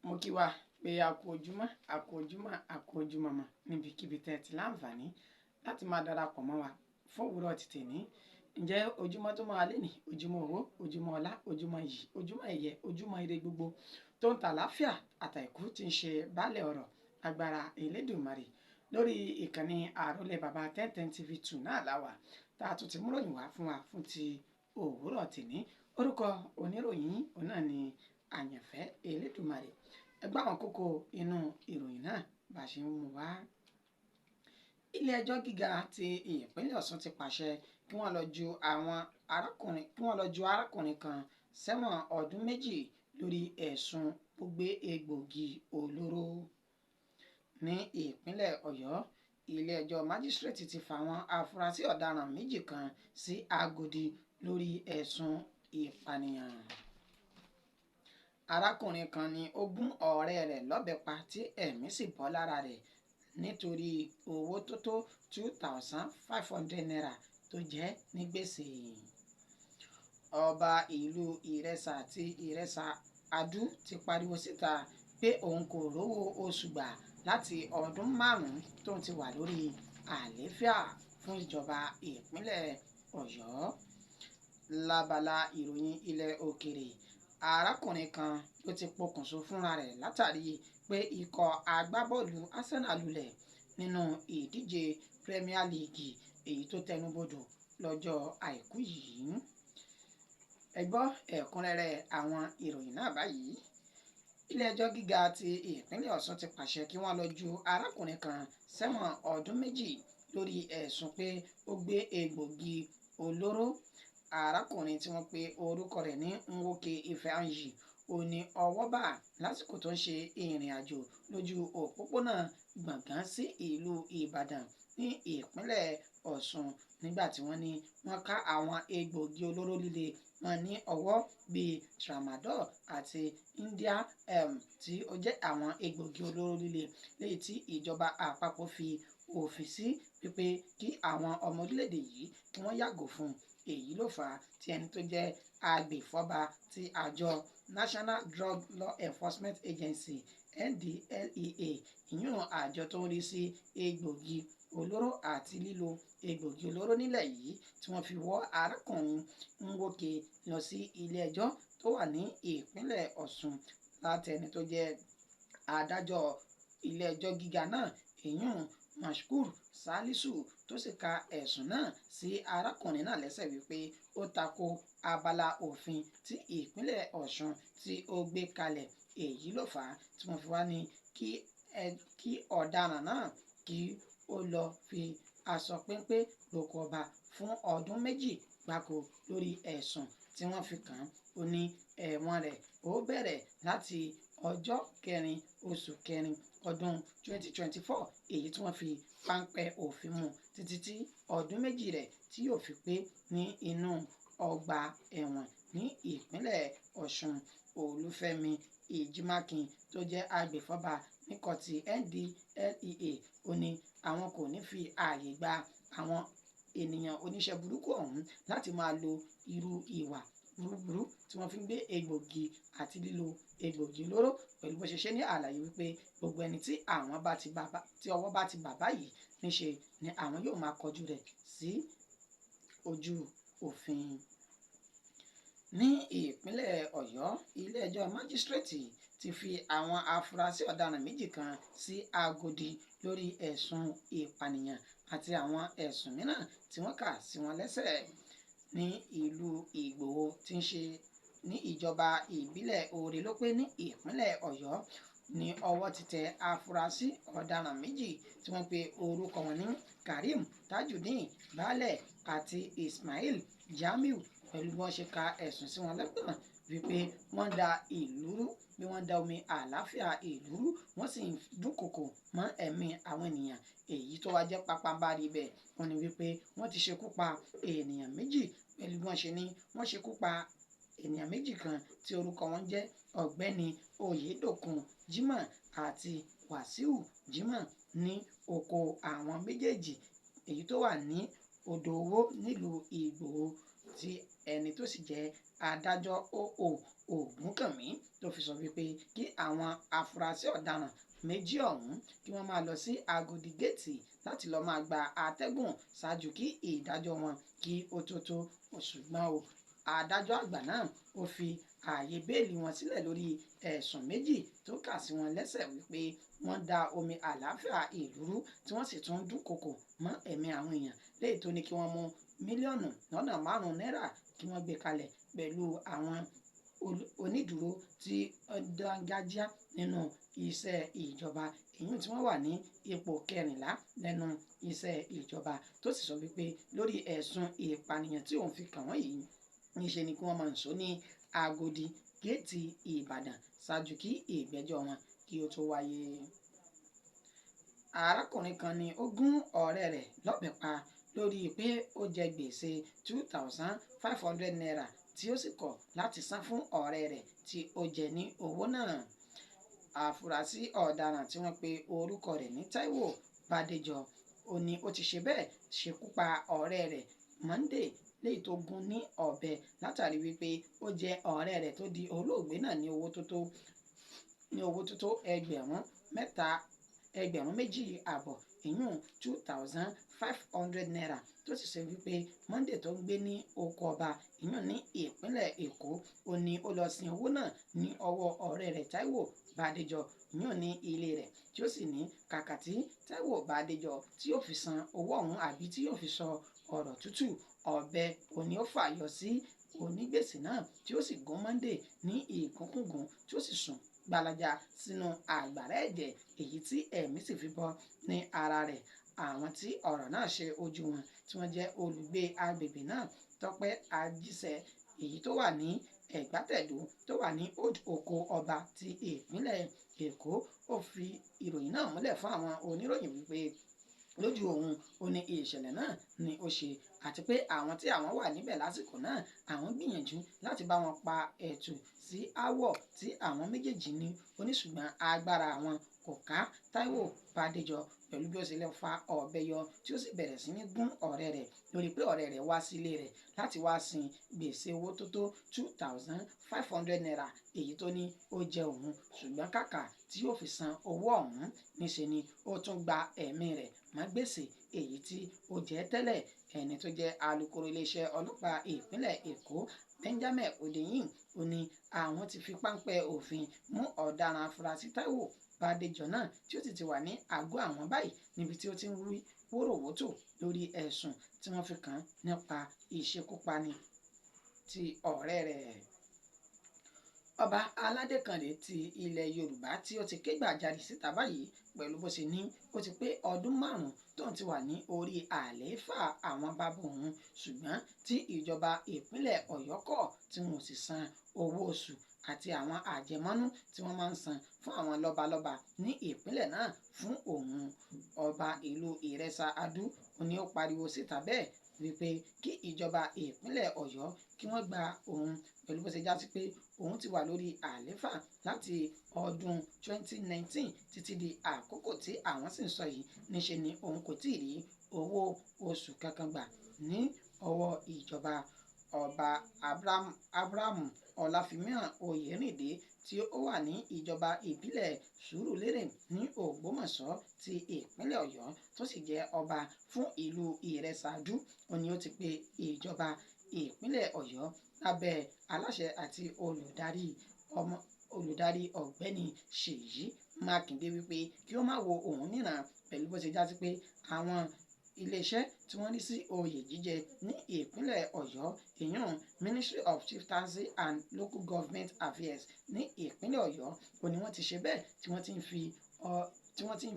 mo kí wa pé a kú ojúmọ́ a kú ojúmọ́ a kú ojúmọ́ mọ́ níbikíbi tẹ́ ti láǹfààní láti máa darapọ̀ mọ́ wa fún òwúrọ̀ ti tèmi. Ǹjẹ́ ojúmọ́ tó máa lé ní ojúmọ́ owó, ojúmọ́ ọlá, ojúmọ́ iyì, ojúmọ́ ẹ̀yẹ, ojúmọ́ ire gbogbo tó ń ta àlàáfíà àtàìkú tí ń ṣe baálẹ̀ ọ̀rọ̀ agbára Elédùmarè lórí ìkànnì Àrólé Baba 1010 TV2 náà láwà tá a tún ti múròyìn wá fún wa fún ti òwúrọ̀ tèmi. Orúkọ oníròyìn òun náà ni Àyànfẹ́ Elédùmarè. Ẹgbẹ́ àwọn kókó inú ìròyìn náà bá ṣe ń mú wá. Ilé ẹjọ́ gíga ti ìpínlẹ̀ Ọ̀ṣun ti pàṣẹ kí wọ́n lọ ju arákùnrin kan sẹ́wọ̀n ọdún 2 lórí ẹ̀sùn gbígbé egbògi olóró. Ní ìpínlẹ̀ Ọ̀yọ́, ilé ẹjọ́ májísírèètì ti fa àwọn afurasí ọ̀daràn 2 kan sí Agodi lórí ẹ̀sùn ìpànìyàn. Arákùnrin kan ni ó gún ọ̀rẹ́ rẹ̀ lọ́bẹ pa tí ẹ̀mí sì bọ́ lára rẹ̀ nítorí owó tó tó 2,500 naira tó jẹ́ ní gbèsè. Ọba ìlú Ìrẹsà àti Ìrẹsà Adú ti pariwo síta pé òun kò rówó oṣù gbà láti ọdún 5 tó ti wà lórí àlééfà fún ìjọba ìpínlẹ̀ Ọ̀yọ́. Lábala ìròyìn ilẹ̀ òkèrè, arákùnrin kan ló ti pokùnso fúnra rẹ̀ látàrí pé ikọ̀ agbábọ́ọ̀lù Arsenal lulẹ̀ nínú ìdíje Premier League èyí tó tẹnubodò lọ́jọ́ àìkú yìí. Ẹ gbọ́ ẹ̀kúnrẹ́rẹ́ àwọn ìròyìn náà báyìí. Ilé ẹjọ́ gíga ti ìpínlẹ̀ Ọ̀ṣun ti pàṣẹ kí wọ́n lọ ju arákùnrin kan sẹ́wọ̀n ọdún 2 lórí ẹ̀sùn pé ó gbé egbògi olóró. Arákùnrin tí wọ́n pe orúkọ rẹ̀ ní Nwoke Ifeanyi ó ní ọwọ́ bá lásìkò tó ń ṣe ìrìn àjò lójú òpópónà Gbọ̀ngán sí ìlú Ìbàdàn ní ìpínlẹ̀ Ọ̀ṣun nígbà tí wọ́n ní wọ́n ká àwọn egbògi olóró líle wọn ní ọwọ́ bíi tramadol àti India tí ó jẹ́ àwọn egbògi olóró líle léyìí tí ìjọba àpapọ̀ fi òfin sí wípé kí àwọn ọmọ orílẹ̀-èdè yìí kí wọ́n yàgò fún. Èyí ló fà á tí ẹni tó jẹ́ agbèfọ́ba ti àjọ National Drug Law Enforcement Agency NDLEA ìyún àjọ tó ń rí sí egbògi olóró àti lílo egbògi olóró nílẹ̀ yìí tí wọ́n fi wọ́ arákùnrin Nwoke lọ sí ilé ẹjọ́ tó wà ní ìpínlẹ̀ Ọ̀ṣun láti ẹni tó jẹ́ adájọ́ ilé ẹjọ́ gíga náà ìyún Mashkur Salisu tó sì ka ẹ̀sùn náà sí arákùnrin náà lẹ́sẹ̀ wípé ó tako abala òfin tí ìpínlẹ̀ Ọ̀ṣun tí ó gbé kalẹ̀. Èyí ló fà á tí wọ́n fi wá ní kí ọ̀daràn náà kí ó lọ fi aṣọ péńpé roko ọba fún ọdún 2 gbáko lórí ẹ̀sùn tí wọ́n fi kàn án. Ó ní ẹ̀wọ̀n rẹ̀ ó bẹ̀rẹ̀ láti ọjọ́ 4 oṣù kẹrin ọdún 2024 èyí tí wọ́n fi páńpẹ́ òfin mú títí tí ọdún 2 rẹ̀ tí yóò fi pé ní inú ọgbà ẹ̀wọ̀n ní ìpínlẹ̀ Ọ̀ṣun. Olúfẹ́mi Ìjímákin tó jẹ́ agbèfọ́ba níkọ̀ ti NDLEA ó ní àwọn kò ní fi ààyè gba àwọn ènìyàn oníṣẹ́ burúkú ọ̀hún láti máa lo irú ìwà burúburú tí wọ́n fi ń gbé egbògi àti lílo egbògi olóró pẹ̀lú bó ṣe ṣe ní àlàyé wípé gbogbo ẹni tí ọwọ́ bá ti bà báyìí níṣe ni àwọn yóò máa kọjú rẹ̀ sí ojú òfin. Ní ìpínlẹ̀ Ọ̀yọ́, ilé ẹjọ́ májísírèètì ti fi àwọn afurasí ọ̀daràn 2 kan sí Agodi lórí ẹ̀sùn ìpànìyàn àti àwọn ẹ̀sùn mìíràn tí wọ́n kà sí wọn lẹ́sẹ̀. Ní ìlú Ìgbòho tí ń ṣe ní ìjọba ìbílẹ̀ Oore-lópé ní ìpínlẹ̀ Ọ̀yọ́ ní ọwọ́ ti tẹ afurasí ọ̀daràn 2 tí wọ́n pe orúkọ wọn ní Karim Tajudeen Baálẹ̀ àti Ismail Jamiu pẹ̀lú bí wọ́n ṣe ka ẹ̀sùn sí wọn lẹ́gbọ̀n wípé wọ́n da ìlú rú bí wọ́n da omi àlàáfíà ìlú rú wọ́n sì ń dúnkòkò mọ́ ẹ̀mí àwọn ènìyàn. Èyí tó wá jẹ́ pápánbarì bẹ́ẹ̀ wọ́n ní wípé wọ́n ti ṣekú pa ènìyàn 2 pẹ̀lú bí wọ́n ṣe ní wọ́n ṣekú pa ènìyàn 2 kan tí orúkọ wọn jẹ́ ọ̀gbẹ́ni Oyedokun Jimoh àti Wasiu Jimoh ní oko àwọn méjèèjì èyí tó wà ní Odò Owó nílùú Ìgbòho tí ẹni tó sì jẹ́ adájọ́ O.O. Ògúnkànmí tó fi sọ wípé kí àwọn afurasí ọ̀daràn méjì ọ̀hún kí wọ́n máa lọ sí Agodi géètì láti lọ́ọ́ máa gba atẹ́gùn ṣáájú kí ìdájọ́ wọn kí ó tó ṣùgbọ́n o adájọ́ àgbà náà ó fi ààyè béèlì wọn sílẹ̀ lórí ẹ̀sùn méjì tó kà sí wọn lẹ́sẹ̀ wípé wọ́n da omi àlàáfíà ìlú rú tí wọ́n sì tún dúnkokò mọ́ ẹ̀mí àwọn èèyàn léyìí tó ní kí wọ́n mú mílíọ̀nù lọ́nà 5 náírà kí wọ́n gbé kalẹ̀ pẹ̀lú àwọn onídùúró tí ó dángájíá nínú iṣẹ́ ìjọba èyí tí wọ́n wà ní ipò 14 lẹ́nu iṣẹ́ ìjọba tó sì sọ wípé lórí ẹ̀sùn ìpànìyàn tí òun fi kàn wọ́n yìí níṣe ni kí wọ́n máa ń sọ ní Agodi géètì Ìbàdàn ṣáájú kí ìgbẹ́jọ́ wọn kí ó tó wáyé. Arákùnrin kan ni ó gún ọ̀rẹ́ rẹ̀ lọ́bẹ pa lórí pé ó jẹ gbèsè 2,500 naira tí ó sì kọ̀ láti san fún ọ̀rẹ́ rẹ̀ tí ó jẹ ní owó náà. Àfúrásì ọ̀daràn tí wọ́n pe orúkọ rẹ̀ ní Táíwò Bádéjọ ó ní ó ti ṣe bẹ́ẹ̀ ṣekú pa ọ̀rẹ́ rẹ̀ Monday léyìí tó gún ní ọ̀bẹ látàrí wípé ó jẹ ọ̀rẹ́ rẹ̀ tó di olóògbé náà ní owó tó tó ẹgbẹ̀rún méjì àbọ̀ ìyún 2,500 naira tó sì ṣe wípé Monday tó ń gbé ní oko ọba ìyún ní ìpínlẹ̀ Èkó ó ní ó lọ sin owó náà ní ọwọ́ ọ̀rẹ́ rẹ̀ Táíwò Bádéjọ ìyún ní ilé rẹ̀ tí ó sì ní kàkà tí Táíwò Bádéjọ tí yóò fi san owó ọ̀hún àbí tí yóò fi sọ ọ̀rọ̀ tútù ọ̀bẹ òní ó fàyọ sí onígbèsè náà tí ó sì gún Monday ní ìgúnkúgún tí ó sì sùn gbalaja sínú àgbàrá ẹ̀jẹ̀ èyí tí ẹ̀mí sì fi bọ́ ní ara rẹ̀. Àwọn tí ọ̀rọ̀ náà ṣe ojú wọn tí wọ́n jẹ́ olùgbé agbègbè náà Tọ́pẹ́ Ajíṣẹ́ èyí tó wà ní Ẹ̀gbátẹ̀dó tó wà ní Old Oko Ọba ti ìpínlẹ̀ Èkó ó fi ìròyìn náà múlẹ̀ fún àwọn oníròyìn wípé lójú òun ó ní ìṣẹ̀lẹ̀ náà ni ó ṣe àti pé àwọn tí àwọn wà níbẹ̀ lásìkò náà àwọn gbìyànjú láti bá wọn pa ẹ̀tù sí aáwọ̀ tí àwọn méjèèjì ní oníṣùgbọ́n agbára àwọn kò ká Táíwò Bádéjọ pẹ̀lú bí ó ṣe lè fa ọ̀bẹ yọ tí ó sì bẹ̀rẹ̀ sí ní gún ọ̀rẹ́ rẹ̀ lórí pé ọ̀rẹ́ rẹ̀ wá sílé rẹ̀ láti wá sin gbèsè owó tó tó 2,500 naira èyí tó ní ó jẹ òun ṣùgbọ́n kàkà tí yóò fi san owó ọ̀hún níṣe ni ó tún gba ẹ̀mí rẹ̀ mọ́ gbèsè èyí tí ó jẹ́ tẹ́lẹ̀. Ẹni tó jẹ́ alukoro iléeṣẹ́ ọlọ́pàá ìpínlẹ̀ Èkó Benjamin Hundeyin ó ní àwọn ti fi páńpẹ́ òfin mú ọ̀daràn afurasí Táíwò Bádéjọ náà tí ó sì ti wà ní àgọ́ àwọn báyìí níbi tí ó ti ń wí wóróworó lórí ẹ̀sùn tí wọ́n fi kàn án nípa ìṣekúpani ti ọ̀rẹ́ rẹ̀. Ọba aládé kan rèé ti ilẹ̀ Yorùbá tí ó ti ké gbàjarè síta báyìí pẹ̀lú bó ṣe ní ó ti pé ọdún 5 tóun ti wà ní orí àlééfà àwọn bàbá òun ṣùgbọ́n tí ìjọba ìpínlẹ̀ Ọ̀yọ́ kọ̀ tí wọn ò sì san owó oṣù àti àwọn àjẹmọ́nú tí wọ́n máa ń san fún àwọn lọ́balọ́ba ní ìpínlẹ̀ náà fún òun. Ọba ìlú Ìrẹsà Adú ni ó pariwo síta bẹ́ẹ̀ wípé kí ìjọba ìpínlẹ̀ Ọ̀yọ́ kí wọ́n gba òun pẹ̀lú bó ṣe já sí pé òun ti wà lórí àlééfà láti ọdún 2019 títí di àkókò tí àwọn sì ń sọ yìí níṣe ni òun kò tí ì rí owó oṣù kankan gbà ní ọwọ́ ìjọba. Ọba Abraham Ọláfímíhàn Oyèrìndé tí ó wà ní ìjọba ìbílẹ̀ Sùúrùlérè ní Ògbómọ̀ṣọ́ ti ìpínlẹ̀ Ọ̀yọ́ tó sì jẹ́ ọba fún ìlú Ìrẹsà Adú ó ní ó ti pe ìjọba ìpínlẹ̀ Ọ̀yọ́ lábẹ́ aláṣẹ àti olùdarí ọ̀gbẹ́ni Ṣèyí Mákindé wípé kí ó má wo òun níran pẹ̀lú bó ṣe já sí pé àwọn iléeṣẹ́ tí wọ́n rí sí oyè jíjẹ ní ìpínlẹ̀ Ọ̀yọ́ ìyún Ministry of Chieftaincy and Local Government Affairs ní ìpínlẹ̀ Ọ̀yọ́ ó ní wọ́n ti ṣe bẹ́ẹ̀ tí wọ́n ti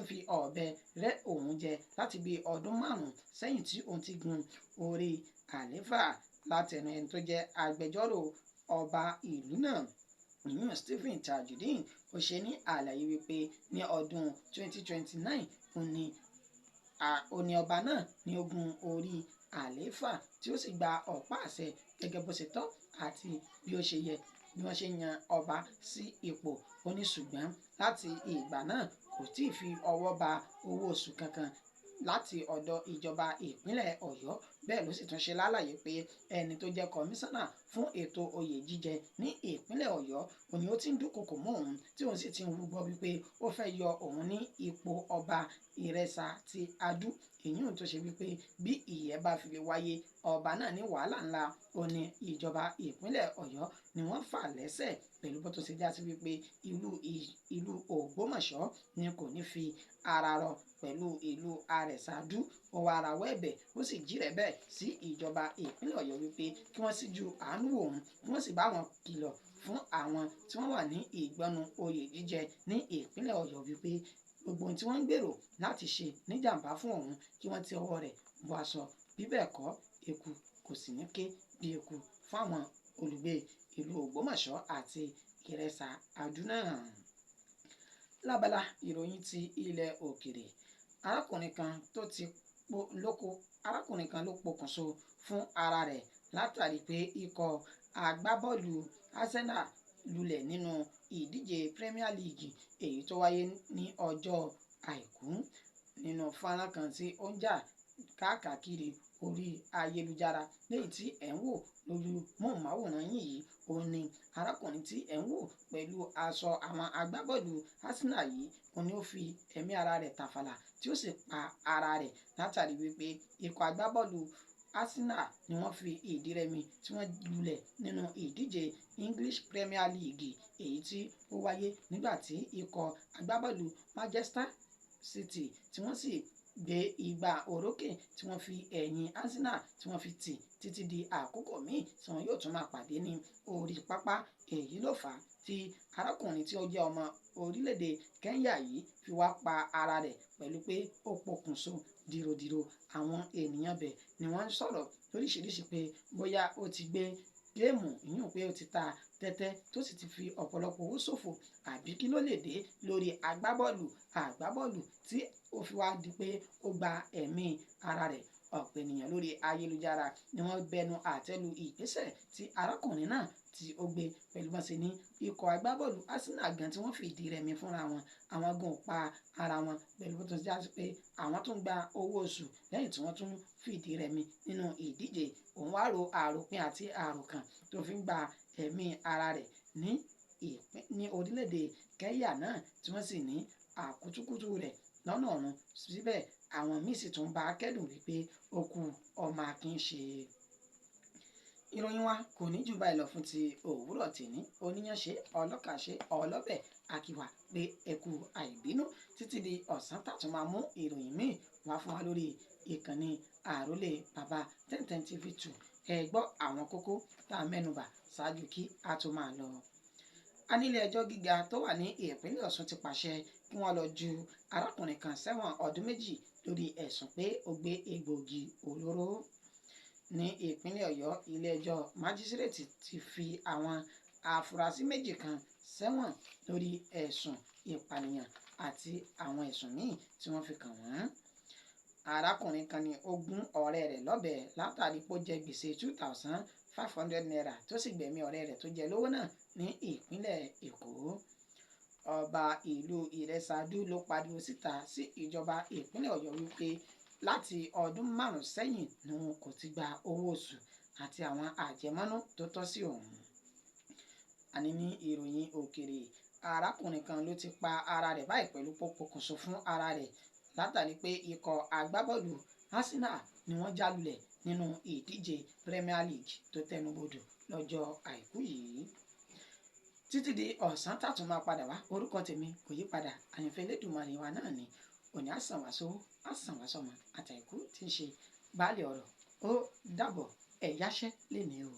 ń fi ọ̀bẹ rẹ́ òun jẹ láti bí ọdún 5 sẹ́yìn tí òun ti gun orí àlééfà látẹnu ẹni tó jẹ́ agbẹjọ́rò ọba ìlú náà ìyún Stephen Tajudeen ó ṣe ní àlàyé wípé ní ọdún 2029 ó ní ọba náà ní ó gun orí àlééfà tí ó sì gba ọ̀pá àṣẹ gẹ́gẹ́ bó ṣe tọ́ àti bí ó ṣe yẹ bí wọ́n ṣe yan ọba sí ipò ó ní ṣùgbọ́n láti ìgbà náà kò tí ì fi ọwọ́ ba owó oṣù kankan láti ọ̀dọ̀ ìjọba ìpínlẹ̀ Ọ̀yọ́ bẹ́ẹ̀ ló sì tún ṣe lálàyé pé ẹni tó jẹ́ kọmíṣánná fún ètò oyè jíjẹ ní ìpínlẹ̀ Ọ̀yọ́ òní ó ti ń dúnkokò mọ́ òun tí òun sì ti ń rúgbọ́ wípé ó fẹ́ yọ òun ní ipò ọba Ìrẹsà ti Adú èyí ò tó ṣe wípé bí ìyẹn bá fi lè wáyé ọba náà ní wàhálà ńlá òní ìjọba ìpínlẹ̀ Ọ̀yọ́ ni wọ́n fà lẹ́sẹ̀ pẹ̀lú bó tó ṣe já sí wípé ìlú Ògbómọ̀ṣọ́ ni kò ní fi ara rọ pẹ̀lú ìlú Àrẹ̀sàdú ó wá rawọ́ ẹ̀bẹ̀ ó sì jí rẹ̀ bẹ́ẹ̀ sí ìjọba ìpínlẹ̀ Ọ̀yọ́ wípé kí wọ́n sì ju àánú òun kí wọ́n sì bá wọn kìlọ̀ fún àwọn tí wọ́n wà ní ìgbọnnu oyè jíjẹ ní ìpínlẹ̀ Ọ̀yọ́ wípé gbogbo ohun tí wọ́n ń gbèrò láti ṣe níjàmbá fún òun kí wọ́n ti ọwọ́ rẹ̀ bọ́ aṣọ bí bẹ́ẹ̀ kọ́ eku kò sì ní ké bí eku fún àwọn olùgbé ìlú Ògbómọ̀ṣọ́ àti Ìrẹsà Adú náà. Lábala ìròyìn ti ilẹ̀ òkèrè arákùnrin kan ló pokùnso fún ara rẹ̀ látàrí pé ikọ̀ agbábọ́ọ̀lù Arsenal lulẹ̀ nínú ìdíje Premier League èyí tó wáyé ní ọjọ́ Àìkú nínú fọ́nrán kan tí ó ń jà káàkiri orí ayélujára léyìí tí ẹ̀ ń wò lórí móhùnmáwòrán yìí òun ni arákùnrin tí ẹ̀ ń wò pẹ̀lú aṣọ àwọn agbábọ́ọ̀lù Arsenal yìí òun ni ó fi ẹ̀mí ara rẹ̀ tàfàlà tí ó sì pa ara rẹ̀ látàrí wípé ikọ̀ agbábọ́ọ̀lù Arsenal ni wọ́n fi ìdí rẹmi tí wọ́n lulẹ̀ nínú ìdíje English Premier League èyí tí ó wáyé nígbà tí ikọ̀ agbábọ́ọ̀lù Manchester City tí wọ́n sì gbé igbá orókè tí wọ́n fi ẹ̀yìn Arsenal tí wọ́n fi tì títí di àkókò míì tí wọn yóò tún máa pàdé ní orí pápá èyí ló fà á tí arákùnrin tí ó jẹ́ ọmọ orílẹ̀-èdè Kenya yìí fi wá pa ara rẹ̀ pẹ̀lú pé ó pokùnso dìròdìrò àwọn ènìyàn bẹ̀ ni wọ́n ń sọ̀rọ̀ lóríṣiríṣi pé bóyá ó ti gbé géèmù ìyún pé ó ti ta tẹ́tẹ́ tó sì ti fi ọ̀pọ̀lọpọ̀ owó ṣòfò àbí kí ló lè dé lórí agbábọ́ọ̀lù tí ó fi wá di pé ó gba ẹ̀mí ara rẹ̀ ọ̀pọ̀ ènìyàn lórí ayélujára ni wọ́n bẹnu àtẹ́lu ìgbésẹ̀ tí arákùnrin náà tí ó gbé pẹ̀lú bọ́n ṣe ní ikọ̀ agbábọ́ọ̀lù Arsenal gan tí wọ́n fi ìdí rẹmi fúnra wọn àwọn gan ò pa ara wọn pẹ̀lú bó tó ṣe já sí pé àwọn tún gba owó oṣù lẹ́yìn tí wọ́n tún fìdí rẹmi nínú ìdíje òun wá ro àròpin àti àròkàn tó fi ń gba ẹ̀mí ara rẹ̀ ní orílẹ̀-èdè Kenya náà tí wọ́n sì ní àkútúkútú rẹ̀ lọ́nà ọ̀run síbẹ̀ àwọn míì sì tún bá a kẹ́dùn wípé ó kú ọmọ akin ṣe. Ìròyìn wa kò ní jù báyìí lọ fún ti òwúrọ̀ tèmi oníyanṣe ọlọ́kàṣe ọlọ́bẹ̀ akíwà pé ẹkú àìbínú títí di ọ̀sán tàtún máa mú ìròyìn míì wá fún wa lórí ìkànnì àrólé bàbá 1010 TV2 ẹ gbọ́ àwọn kókó tá a mẹ́nubà ṣáájú kí a tó máa lọ. Anílé ẹjọ́ gíga tó wà ní ìpínlẹ̀ Ọ̀ṣun ti pàṣẹ kí wọ́n lọ ju arákùnrin kan sẹ́wọ̀n ọdún 2 lórí ẹ̀sùn pé ó gbé egbòogi olóró. Ní ìpínlẹ̀ Ọ̀yọ́ ilé ẹjọ́ májísírèètì ti fi àwọn afurasí 2 kan sẹ́wọ̀n lórí ẹ̀sùn ìpànìyàn àti àwọn ẹ̀sùn míì tí wọ́n fi kàn wọ́n. Arákùnrin kan ní ó gún ọ̀rẹ́ rẹ̀ lọ́bẹ látàrí pé ó jẹ gbèsè 2,500 naira tó sì gbẹ̀mí ọ̀rẹ́ rẹ̀ tó jẹ lówó náà ní ìpínlẹ̀ Èkó. Ọba ìlú Ìrẹsàdú ló pariwo síta sí ìjọba ìpínlẹ̀ Ọ̀yọ́ wípé láti ọdún 5 sẹ́yìn ni wọn kò ti gba owó oṣù àti àwọn àjẹmọ́nú tó tọ́ sí òun. Àní ní ìròyìn òkèrè arákùnrin kan ló ti pa ara rẹ̀ báyìí pẹ̀lú pokùnso fún ara rẹ̀ látàrí pé ikọ̀ agbábọ́ọ̀lù Arsenal ni wọ́n já lulẹ̀ nínú ìdíje Premier League tó tẹnubodò lọ́jọ́ Àìkú yìí. Títí di ọ̀sán tàtún máa padà wá orúkọ tèmi kò yí padà àyànfẹ́ Elédùmarè wa náà ni òní àsànwàsówó àsànwàsọmọ àtàìkú tí ń ṣe baálé ọ̀rọ̀ ó dàbọ̀ ẹ̀yáṣẹ́ lénìí o.